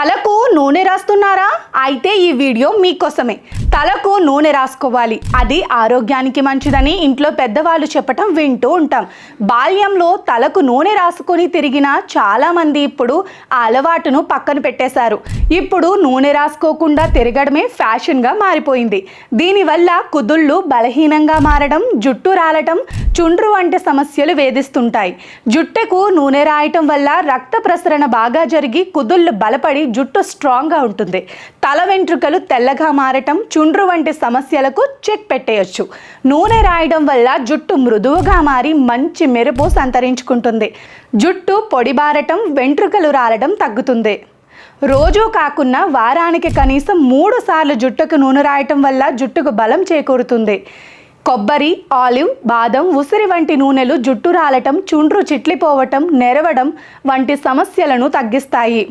తలకు నూనె రాస్తున్నారా? అయితే ఈ వీడియో మీకోసమే. తలకు నూనె రాసుకోవాలి, అది ఆరోగ్యానికి మంచిదని ఇంట్లో పెద్దవాళ్ళు చెప్పటం వింటూ ఉంటాం. బాల్యంలో తలకు నూనె రాసుకొని తిరిగిన చాలామంది ఇప్పుడు ఆ అలవాటును పక్కన పెట్టేశారు. ఇప్పుడు నూనె రాసుకోకుండా తిరగడమే ఫ్యాషన్గా మారిపోయింది. దీనివల్ల కుదుళ్ళు బలహీనంగా మారడం, జుట్టు రాలటం, చుండ్రు వంటి సమస్యలు వేధిస్తుంటాయి. జుట్టుకు నూనె రాయటం వల్ల రక్త ప్రసరణ బాగా జరిగి కుదుళ్ళు బలపడి జుట్టు స్ట్రాంగ్గా ఉంటుంది. తల వెంట్రుకలు తెల్లగా మారటం, చుండ్రు వంటి సమస్యలకు చెక్ పెట్టేయచ్చు. నూనె రాయడం వల్ల జుట్టు మృదువుగా మారి మంచి మెరుపు సంతరించుకుంటుంది. జుట్టు పొడిబారటం, వెంట్రుకలు రాలడం తగ్గుతుంది. రోజూ కాకుండా వారానికి కనీసం 3 సార్లు జుట్టుకు నూనె రాయటం వల్ల జుట్టుకు బలం చేకూరుతుంది. కొబ్బరి, ఆలివ్, బాదం, ఉసిరి వంటి నూనెలు జుట్టు రాలటం, చుండ్రు చిట్లిపోవటం, నెరవడం వంటి సమస్యలను తగ్గిస్తాయి.